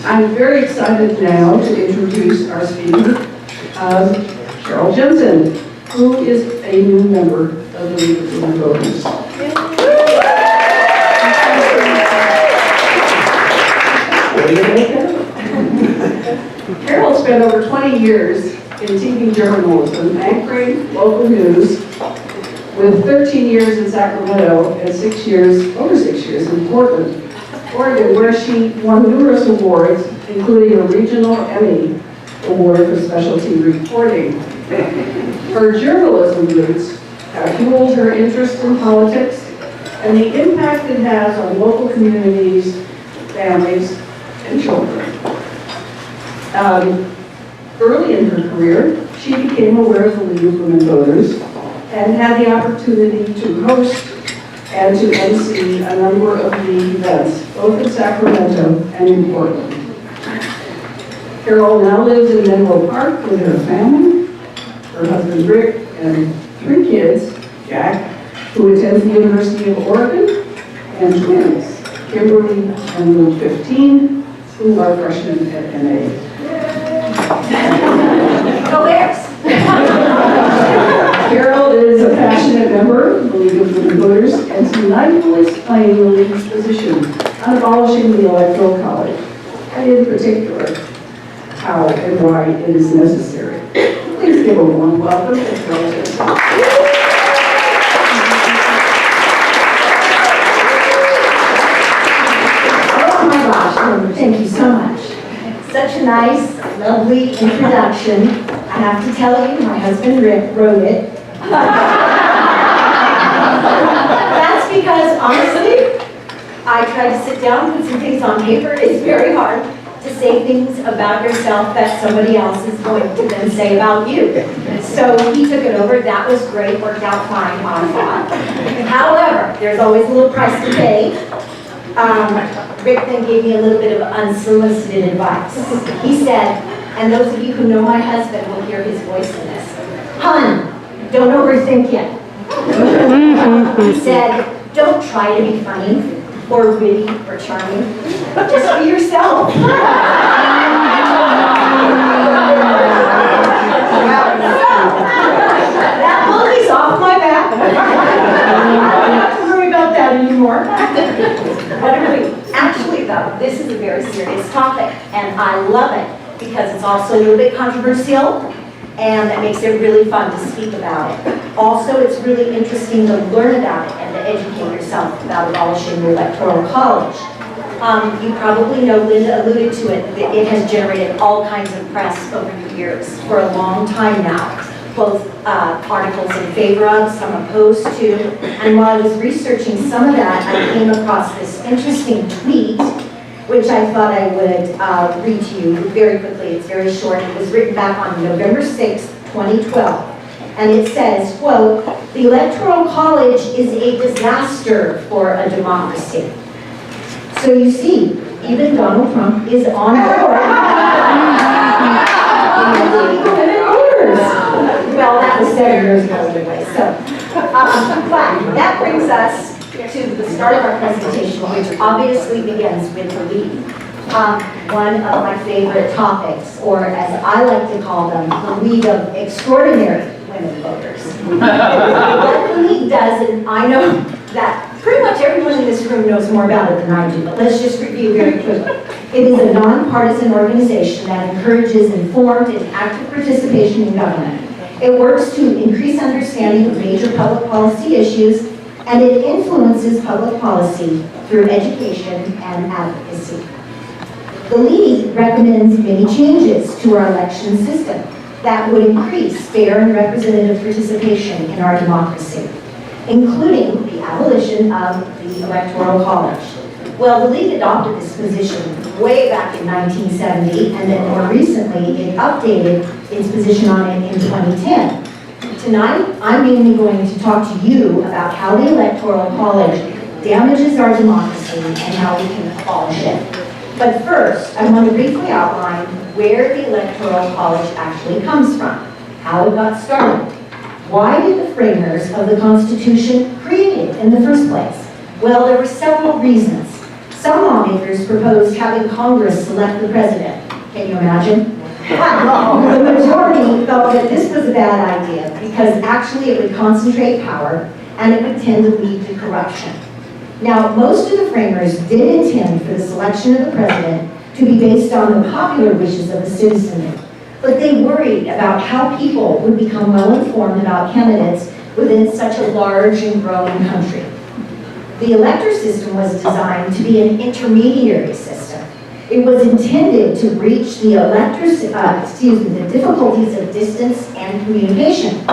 I'm very excited now to introduce our speaker, Jensen, who is a new member of the League of Women Voters. Carol spent over 20 years in TV journalism, anchoring local news, with 13 years in Sacramento and over 6 years in Portland, Oregon, where she won numerous awards, including a regional Emmy Award for specialty reporting. Her journalism roots have fueled her interest in politics and the impact it has on local communities, families, and children. Early in her career, she became aware of the League of Women Voters and had the opportunity to host and to MC a number of the events, both in Sacramento and in Portland. Carol now lives in Menlo Park with her family, her husband Rick, and 3 kids, Jack, who attends the University of Oregon, and twins, Kimberly and Luke 15, who are freshmen at MA. Go Bears! Carol is a passionate member of the League of Women Voters, and tonight will explain the League's position on abolishing the Electoral College, and in particular, how and why it is necessary. Please give a warm welcome to Carol Jensen. Oh my gosh, thank you so much. Such a nice, lovely introduction. I have to tell you, my husband Rick wrote it. That's because, honestly, I tried to sit down and put some things on paper. It's very hard to say things about yourself that somebody else is going to then say about you. So he took it over. That was great, worked out fine on thought. However, there's always a little price to pay. Rick then gave me a little bit of unsolicited advice. He said, and those of you who know my husband will hear his voice in this, "Hun, don't overthink it." He said, "Don't try to be funny or witty or charming. Just be yourself." That monkey's off my back. I don't have to worry about that anymore. Actually, though, this is a very serious topic, and I love it because it's also a little bit controversial, and that makes it really fun to speak about it. Also, it's really interesting to learn about it and to educate yourself about abolishing the Electoral College. You probably know, Linda alluded to it, that it has generated all kinds of press over the years for a long time now. Both articles in favor of, some opposed to, and while I was researching some of that, I came across this interesting tweet, which I thought I would read to you very quickly. It's very short. It was written back on November 6th, 2012. And it says, quote, "The Electoral College is a disaster for a democracy." So you see, even Donald Trump is on board. Well, that was 7 years ago anyway. So, but that brings us to the start of our presentation, which obviously begins with the League. One of my favorite topics, or as I like to call them, the League of Extraordinary Women Voters. What the League does, and I know that pretty much everyone in this room knows more about it than I do, but let's just review very quickly. It is a nonpartisan organization that encourages informed and active participation in government. It works to increase understanding of major public policy issues, and it influences public policy through education and advocacy. The League recommends many changes to our election system that would increase fair and representative participation in our democracy, including the abolition of the Electoral College. Well, the League adopted this position way back in 1970, and then more recently, it updated its position on it in 2010. Tonight, I'm mainly going to talk to you about how the Electoral College damages our democracy and how we can abolish it. But first, I want to briefly outline where the Electoral College actually comes from, how it got started. Why did the framers of the Constitution create it in the first place? Well, there were several reasons. Some lawmakers proposed having Congress select the president. Can you imagine? But the majority felt that this was a bad idea because actually it would concentrate power and it would tend to lead to corruption. Now, most of the framers did intend for the selection of the president to be based on the popular wishes of the citizenry, but they worried about how people would become well informed about candidates within such a large and growing country. The elector system was designed to be an intermediary system. It was intended to breach the the difficulties of distance and communication.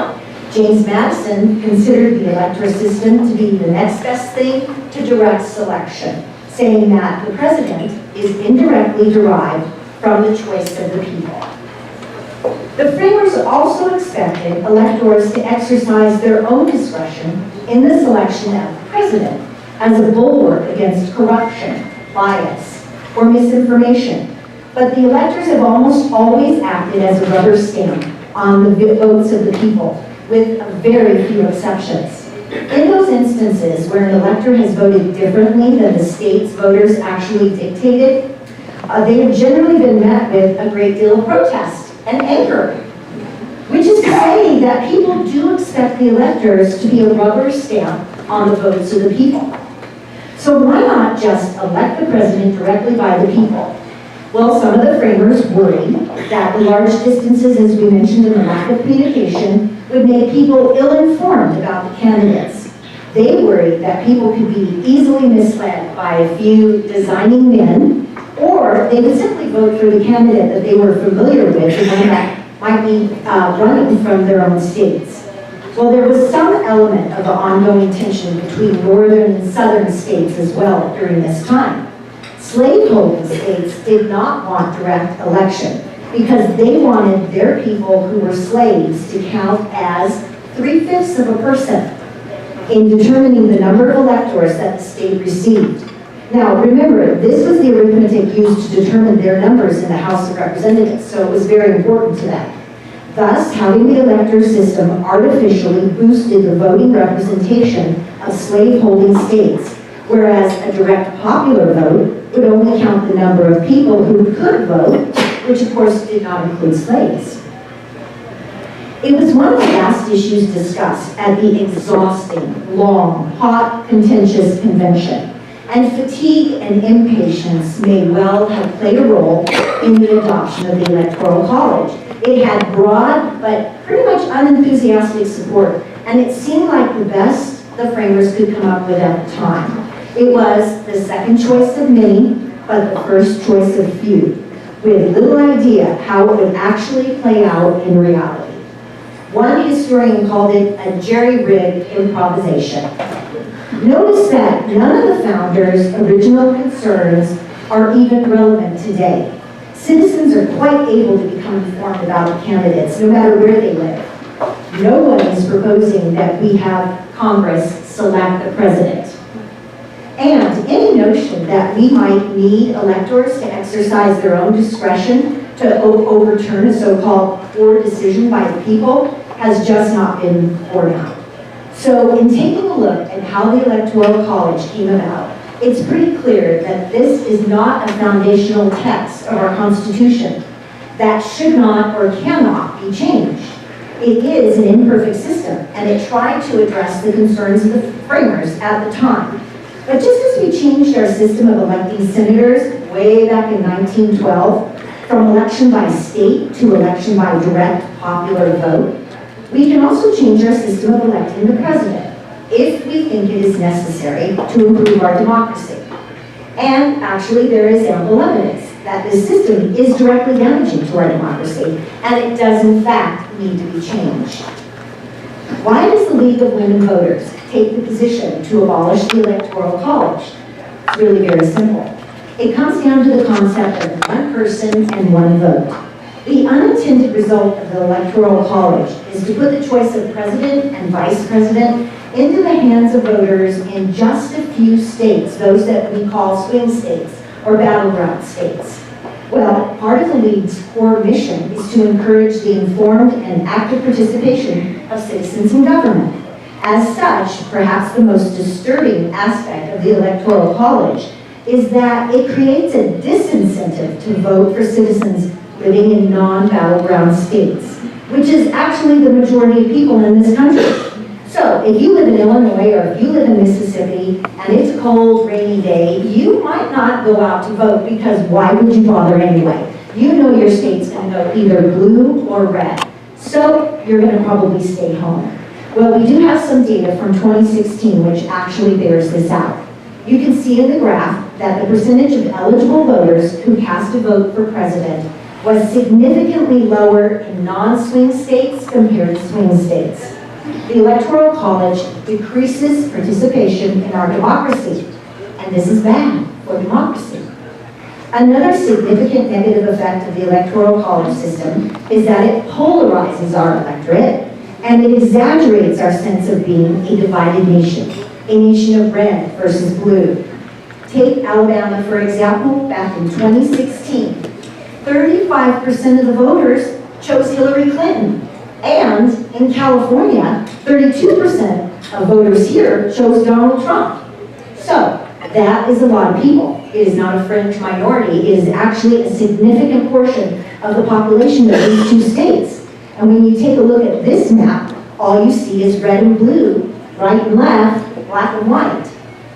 James Madison considered the electoral system to be the next best thing to direct selection, saying that the president is indirectly derived from the choice of the people. The framers also expected electors to exercise their own discretion in the selection of the president as a bulwark against corruption, bias, or misinformation. But the electors have almost always acted as a rubber stamp on the votes of the people, with very few exceptions. In those instances where an elector has voted differently than the state's voters actually dictated, they have generally been met with a great deal of protest and anger, which is to say that people do expect the electors to be a rubber stamp on the votes of the people. So why not just elect the president directly by the people? Well, some of the framers worried that the large distances, as we mentioned, and the lack of communication would make people ill-informed about the candidates. They worried that people could be easily misled by a few designing men, or they would simply vote for the candidate that they were familiar with, the one that might be running from their own states. Well, there was some element of the ongoing tension between northern and southern states as well during this time. Slaveholding states did not want direct election because they wanted their people who were slaves to count as 3/5 of a person in determining the number of electors that the state received. Now, remember, this was the arithmetic used to determine their numbers in the House of Representatives, so it was very important to them. Thus, having the elector system artificially boosted the voting representation of slaveholding states, whereas a direct popular vote would only count the number of people who could vote, which of course did not include slaves. It was one of the last issues discussed at the exhausting, long, hot, contentious convention, and fatigue and impatience may well have played a role in the adoption of the Electoral College. It had broad but pretty much unenthusiastic support, and it seemed like the best the framers could come up with at the time. It was the second choice of many, but the first choice of few, with little idea how it would actually play out in reality. One historian called it a jerry-rigged improvisation. Notice that none of the founders' original concerns are even relevant today. Citizens are quite able to become informed about candidates, no matter where they live. No one is proposing that we have Congress select the president. And any notion that we might need electors to exercise their own discretion to overturn a so-called poor decision by the people has just not been borne out. So in taking a look at how the Electoral College came about, it's pretty clear that this is not a foundational text of our Constitution that should not or cannot be changed. It is an imperfect system, and it tried to address the concerns of the framers at the time. But just as we changed our system of electing senators way back in 1912, from election by state to election by direct popular vote, we can also change our system of electing the president if we think it is necessary to improve our democracy. And actually, there is ample evidence that this system is directly damaging to our democracy, and it does in fact need to be changed. Why does the League of Women Voters take the position to abolish the Electoral College? It's really very simple. It comes down to the concept of one person and one vote. The unintended result of the Electoral College is to put the choice of president and vice president into the hands of voters in just a few states, those that we call swing states or battleground states. Well, part of the League's core mission is to encourage the informed and active participation of citizens in government. As such, perhaps the most disturbing aspect of the Electoral College is that it creates a disincentive to vote for citizens living in non-battleground states, which is actually the majority of people in this country. So if you live in Illinois or if you live in Mississippi and it's a cold, rainy day, you might not go out to vote because why would you bother anyway? You know your state's going to go either blue or red. So you're going to probably stay home. Well, we do have some data from 2016 which actually bears this out. You can see in the graph that the percentage of eligible voters who cast a vote for president was significantly lower in non-swing states compared to swing states. The Electoral College decreases participation in our democracy, and this is bad for democracy. Another significant negative effect of the Electoral College system is that it polarizes our electorate, and it exaggerates our sense of being a divided nation, a nation of red versus blue. Take Alabama, for example, back in 2016. 35% of the voters chose Hillary Clinton. And in California, 32% of voters here chose Donald Trump. So that is a lot of people. It is not a fringe minority. It is actually a significant portion of the population of these two states. And when you take a look at this map, all you see is red and blue, right and left, black and white.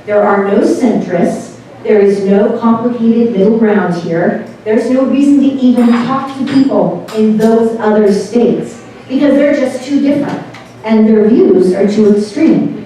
There are no centrists. There is no complicated middle ground here. There's no reason to even talk to people in those other states because they're just too different and their views are too extreme.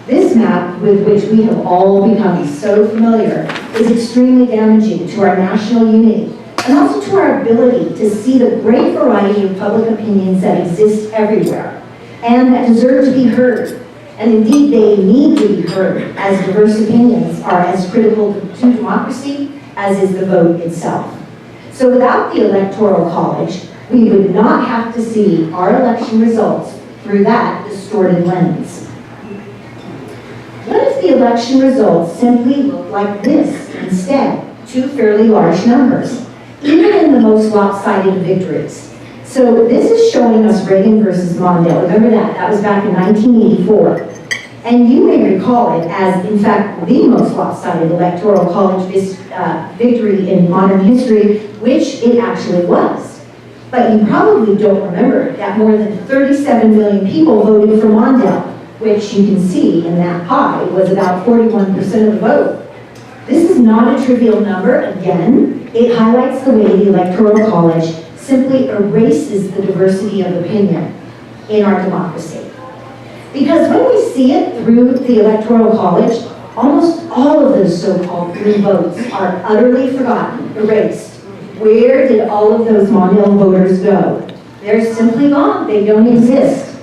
This map, with which we have all become so familiar, is extremely damaging to our national unity and also to our ability to see the great variety of public opinions that exist everywhere and that deserve to be heard. And indeed, they need to be heard, as diverse opinions are as critical to democracy as is the vote itself. So without the Electoral College, we would not have to see our election results through that distorted lens. What if the election results simply look like this instead? Two fairly large numbers, even in the most lopsided of victories. So this is showing us Reagan versus Mondale. Remember that? That was back in 1984. And you may recall it as, in fact, the most lopsided electoral college victory in modern history, which it actually was. But you probably don't remember that more than 37 million people voted for Mondale, which you can see in that pie was about 41% of the vote. This is not a trivial number. Again, it highlights the way the Electoral College simply erases the diversity of opinion in our democracy. Because when we see it through the Electoral College, almost all of those so-called blue votes are utterly forgotten, erased. Where did all of those Mondale voters go? They're simply gone. They don't exist.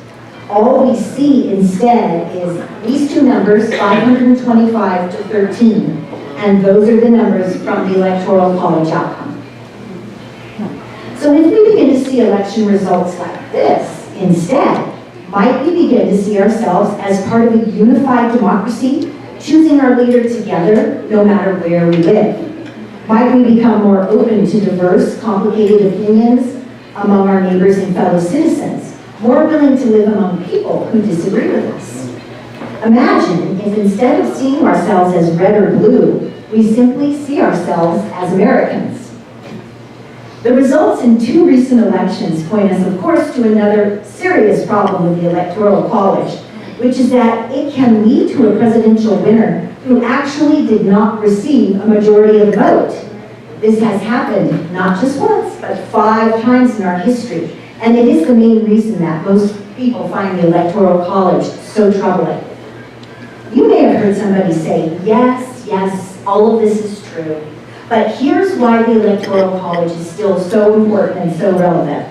All we see instead is these two numbers, 525 to 13, and those are the numbers from the Electoral College outcome. So if we begin to see election results like this instead, might we begin to see ourselves as part of a unified democracy, choosing our leader together no matter where we live? Might we become more open to diverse, complicated opinions among our neighbors and fellow citizens, more willing to live among people who disagree with us? Imagine if instead of seeing ourselves as red or blue, we simply see ourselves as Americans. The results in two recent elections point us, of course, to another serious problem with the Electoral College, which is that it can lead to a presidential winner who actually did not receive a majority of the vote. This has happened not just once, but 5 times in our history, and it is the main reason that most people find the Electoral College so troubling. You may have heard somebody say, yes, all of this is true. But here's why the Electoral College is still so important and so relevant.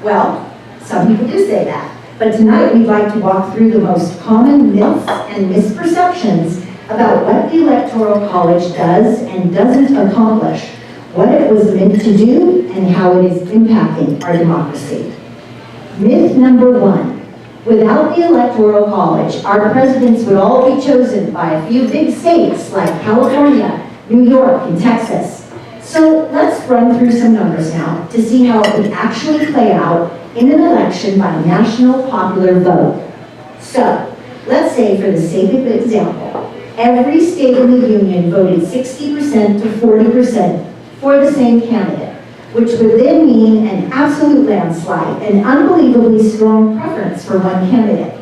Well, some people do say that. But tonight we'd like to walk through the most common myths and misperceptions about what the Electoral College does and doesn't accomplish, what it was meant to do, and how it is impacting our democracy. Myth number 1. Without the Electoral College, our presidents would all be chosen by a few big states like California, New York, and Texas. So let's run through some numbers now to see how it would actually play out in an election by national popular vote. So let's say, for the sake of example, Every state in the union voted 60% to 40% for the same candidate, which would then mean an absolute landslide, an unbelievably strong preference for one candidate.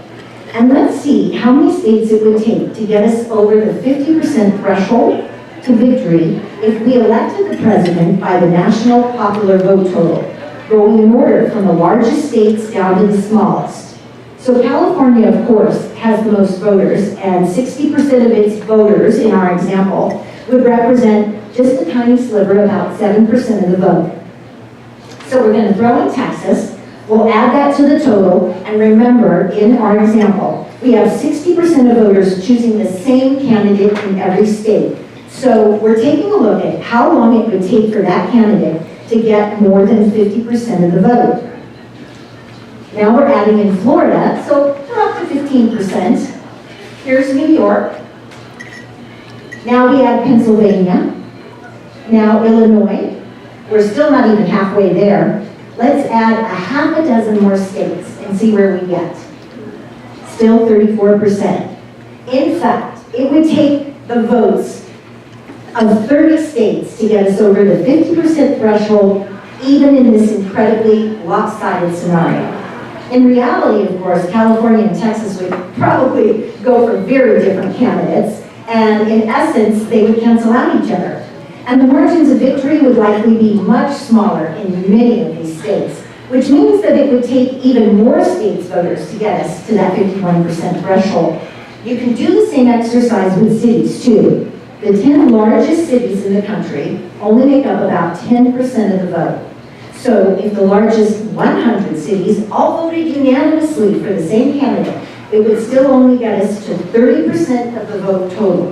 And let's see how many states it would take to get us over the 50% threshold to victory if we elected the president by the national popular vote total, going in order from the largest states down to the smallest. So California, of course, has the most voters, and 60% of its voters, in our example, would represent just a tiny sliver, about 7% of the vote. So we're going to throw in Texas. We'll add that to the total, and remember, in our example, we have 60% of voters choosing the same candidate in every state. So we're taking a look at how long it would take for that candidate to get more than 50% of the vote. Now we're adding in Florida, so we're up to 15%. Here's New York. Now we add Pennsylvania. Now Illinois. We're still not even halfway there. Let's add a half a dozen more states and see where we get. Still 34%. In fact, it would take the votes of 30 states to get us over the 50% threshold, even in this incredibly lopsided scenario. In reality, of course, California and Texas would probably go for very different candidates, and in essence, they would cancel out each other. And the margins of victory would likely be much smaller in many of these states, which means that it would take even more states' voters to get us to that 51% threshold. You can do the same exercise with cities, too. The 10 largest cities in the country only make up about 10% of the vote. So if the largest 100 cities all voted unanimously for the same candidate, it would still only get us to 30% of the vote total,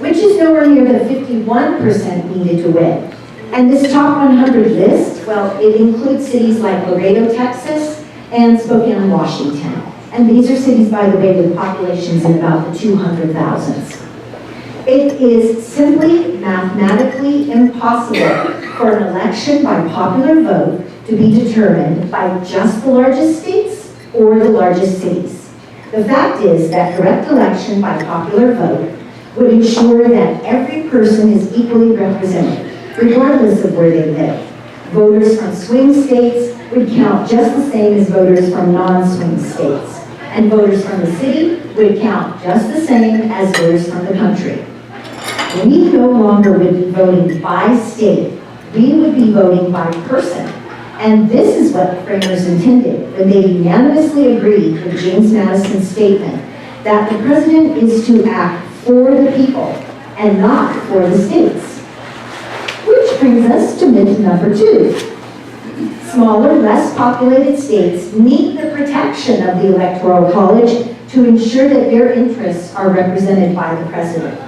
which is nowhere near the 51% needed to win. And this top 100 list, well, it includes cities like Laredo, Texas, and Spokane, Washington. And these are cities, by the way, with populations in about the 200,000s. It is simply mathematically impossible for an election by popular vote to be determined by just the largest states or the largest cities. The fact is that direct election by popular vote would ensure that every person is equally represented, regardless of where they live. Voters from swing states would count just the same as voters from non-swing states, and voters from the city would count just the same as voters from the country. We no longer would be voting by state, we would be voting by person. And this is what the framers intended when they unanimously agreed with James Madison's statement that the president is to act for the people and not for the states. Which brings us to myth number 2. Smaller, less populated states need the protection of the Electoral College to ensure that their interests are represented by the president.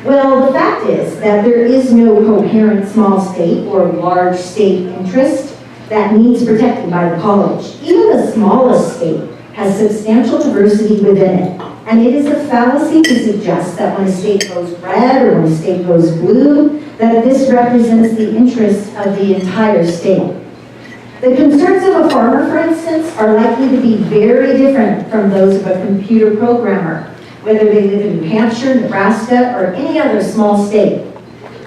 Well, the fact is that there is no coherent small state or large state interest that needs protecting by the college. Even the smallest state has substantial diversity within it. And it is a fallacy to suggest that when a state goes red or when a state goes blue, that this represents the interests of the entire state. The concerns of a farmer, for instance, are likely to be very different from those of a computer programmer, whether they live in New Hampshire, Nebraska, or any other small state.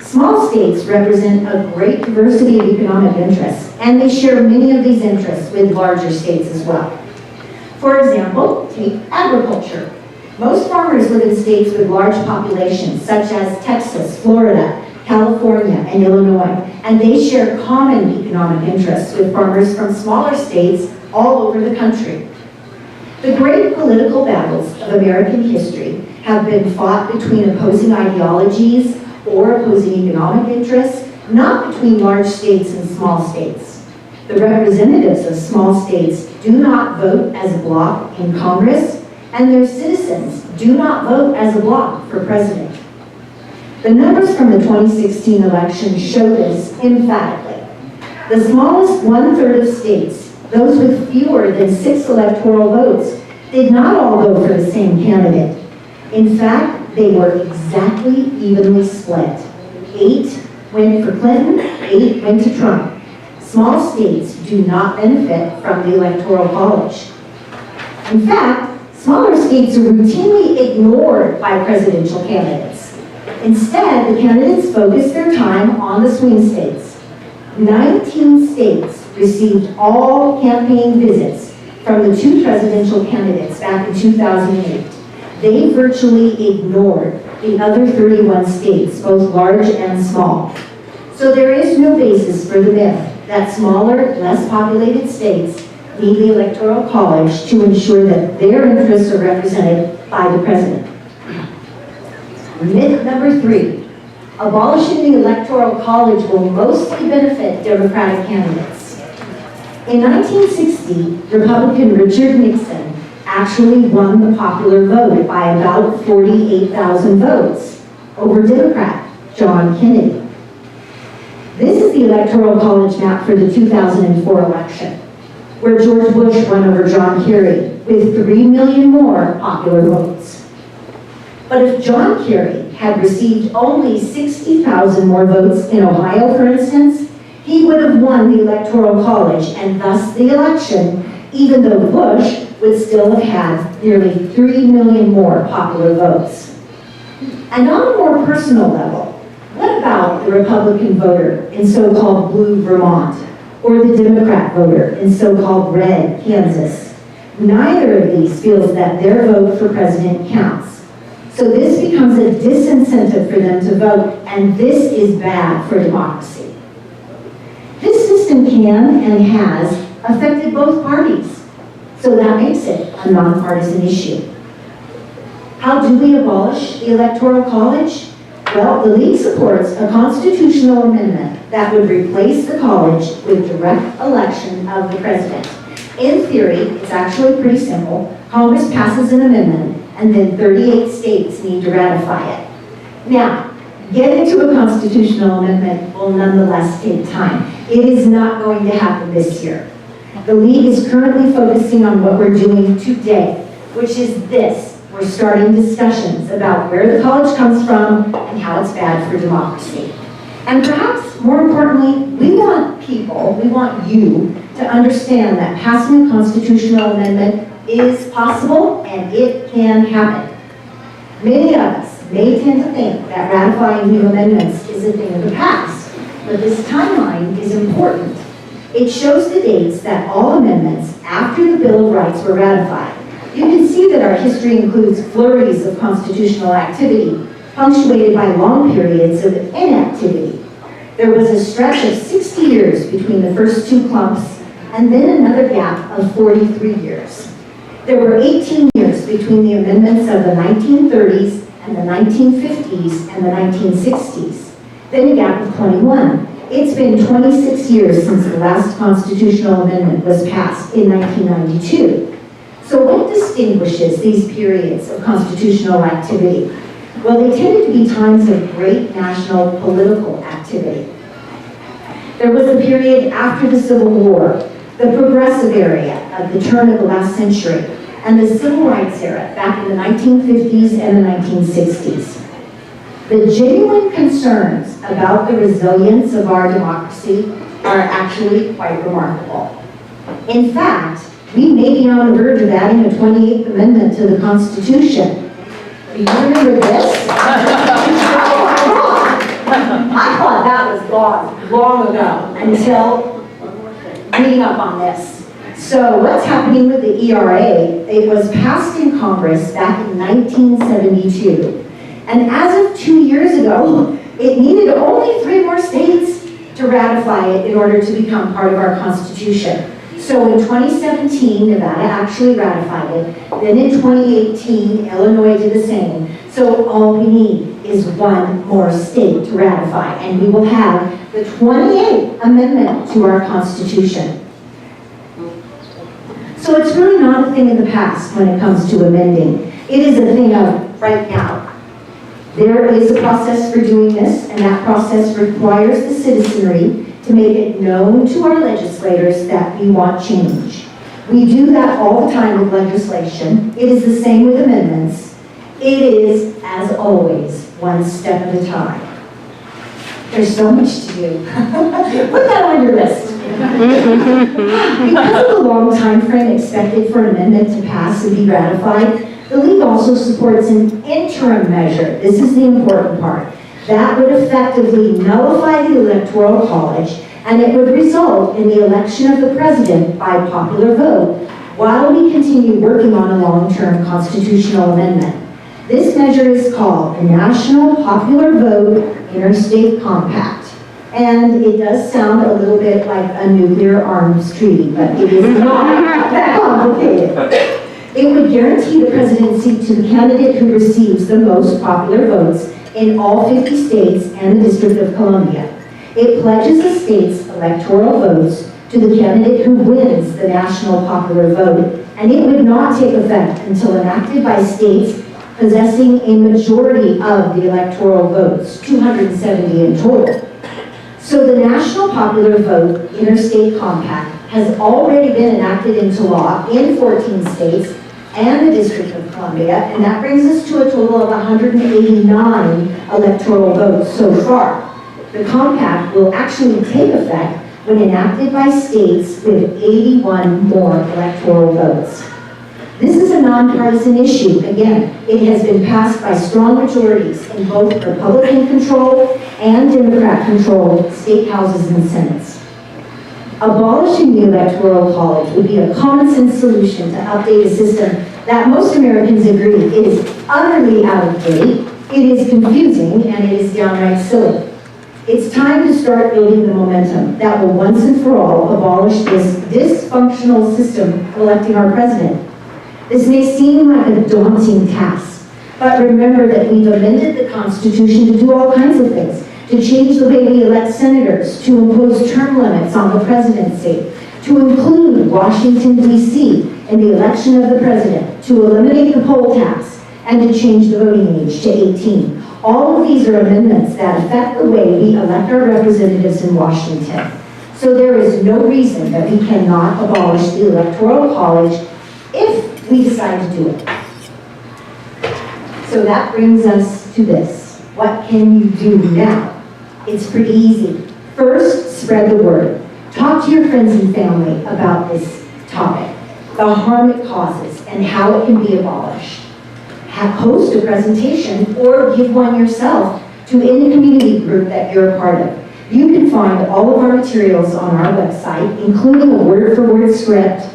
Small states represent a great diversity of economic interests, and they share many of these interests with larger states as well. For example, take agriculture. Most farmers live in states with large populations, such as Texas, Florida, California, and Illinois, and they share common economic interests with farmers from smaller states all over the country. The great political battles of American history have been fought between opposing ideologies or opposing economic interests, not between large states and small states. The representatives of small states do not vote as a bloc in Congress, and their citizens do not vote as a bloc for president. The numbers from the 2016 election show this emphatically. The smallest 1/3 of states, those with fewer than 6 electoral votes, did not all go for the same candidate. In fact, they were exactly evenly split. 8 went for Clinton, 8 went to Trump. Small states do not benefit from the Electoral College. In fact, Smaller states are routinely ignored by presidential candidates. Instead, the candidates focus their time on the swing states. 19 states received all campaign visits from the two presidential candidates back in 2008. They virtually ignored the other 31 states, both large and small. So there is no basis for the myth that smaller, less populated states need the Electoral College to ensure that their interests are represented by the president. Myth number 3, abolishing the Electoral College will mostly benefit Democratic candidates. In 1960, Republican Richard Nixon actually won the popular vote by about 48,000 votes over Democrat John Kennedy. This is the Electoral College map for the 2004 election, where George Bush won over John Kerry with 3 million more popular votes. But if John Kerry had received only 60,000 more votes in Ohio, for instance, he would have won the Electoral College and thus the election, even though Bush would still have had nearly 3 million more popular votes. And on a more personal level, what about the Republican voter in so-called blue Vermont, or the Democrat voter in so-called red Kansas? Neither of these feels that their vote for president counts. So this becomes a disincentive for them to vote, and this is bad for democracy. This system can and has affected both parties, so that makes it a nonpartisan issue. How do we abolish the Electoral College? Well, the League supports a constitutional amendment that would replace the college with direct election of the president. In theory, it's actually pretty simple. Congress passes an amendment, and then 38 states need to ratify it. Now, getting to a constitutional amendment will nonetheless take time. It is not going to happen this year. The League is currently focusing on what we're doing today, which is this. We're starting discussions about where the college comes from and how it's bad for democracy. And perhaps more importantly, we want people, we want you to understand that passing a constitutional amendment is possible and it can happen. Many of us may tend to think that ratifying new amendments is a thing of the past, but this timeline is important. It shows the dates that all amendments after the Bill of Rights were ratified. You can see that our history includes flurries of constitutional activity, punctuated by long periods of inactivity. There was a stretch of 60 years between the first two clumps, and then another gap of 43 years. There were 18 years between the amendments of the 1930s and the 1950s and the 1960s, then a gap of 21. It's been 26 years since the last constitutional amendment was passed in 1992. So what distinguishes these periods of constitutional activity? Well, they tended to be times of great national political activity. There was a period after the Civil War, the progressive era at the turn of the last century, and the Civil Rights era back in the 1950s and the 1960s. The genuine concerns about the resilience of our democracy are actually quite remarkable. In fact, we may be on the verge of adding a 28th Amendment to the Constitution. Do you remember this? I thought that was long ago until reading up on this. So what's happening with the ERA? It was passed in Congress back in 1972. And as of 2 years ago, it needed only 3 more states to ratify it in order to become part of our Constitution. So in 2017, Nevada actually ratified it. Then in 2018, Illinois did the same. So all we need is 1 more state to ratify, and we will have the 28th Amendment to our Constitution. So it's really not a thing of the past when it comes to amending. It is a thing of right now. There is a process for doing this, and that process requires the citizenry to make it known to our legislators that we want change. We do that all the time with legislation. It is the same with amendments. It is, as always, 1 step at a time. There's so much to do. Put that on your list. Because of the long time frame expected for an amendment to pass and be ratified, the League also supports an interim measure. This is the important part. That would effectively nullify the Electoral College, and it would result in the election of the president by popular vote while we continue working on a long-term constitutional amendment. This measure is called the National Popular Vote Interstate Compact. And it does sound a little bit like a nuclear arms treaty, but it is not that complicated. It would guarantee the presidency to the candidate who receives the most popular votes in all 50 states and the District of Columbia. It pledges the state's electoral votes to the candidate who wins the national popular vote, and it would not take effect until enacted by states possessing a majority of the electoral votes, 270 in total. So the National Popular Vote Interstate Compact has already been enacted into law in 14 states and the District of Columbia, and that brings us to a total of 189 electoral votes so far. The compact will actually take effect when enacted by states with 81 more electoral votes. This is a nonpartisan issue. Again, it has been passed by strong majorities in both Republican-controlled and Democrat-controlled state houses and senates. Abolishing the Electoral College would be a common-sense solution to update a system that most Americans agree is utterly out of date, it is confusing, and it is downright silly. It's time to start building the momentum that will once and for all abolish this dysfunctional system of electing our president. This may seem like a daunting task, but remember that we've amended the Constitution to do all kinds of things, to change the way we elect senators, to impose term limits on the presidency, to include Washington, D.C. in the election of the president, to eliminate the poll tax, and to change the voting age to 18. All of these are amendments that affect the way we elect our representatives in Washington. So there is no reason that we cannot abolish the Electoral College if we decide to do it. So that brings us to this. What can you do now? It's pretty easy. First, spread the word. Talk to your friends and family about this topic, the harm it causes, and how it can be abolished. Host a presentation or give one yourself to any community group that you're a part of. You can find all of our materials on our website, including a word-for-word script,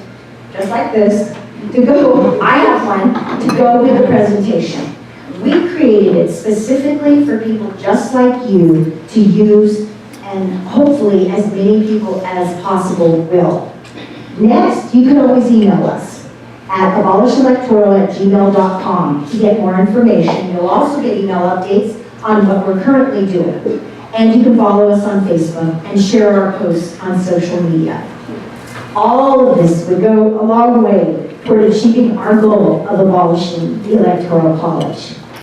just like this, to go, I have one, to go with the presentation. We created it specifically for people just like you to use, and hopefully as many people as possible will. Next, you can always email us at abolishelectoral@gmail.com to get more information. You'll also get email updates on what we're currently doing. And you can follow us on Facebook and share our posts on social media. All of this would go a long way toward achieving our goal of abolishing the Electoral College.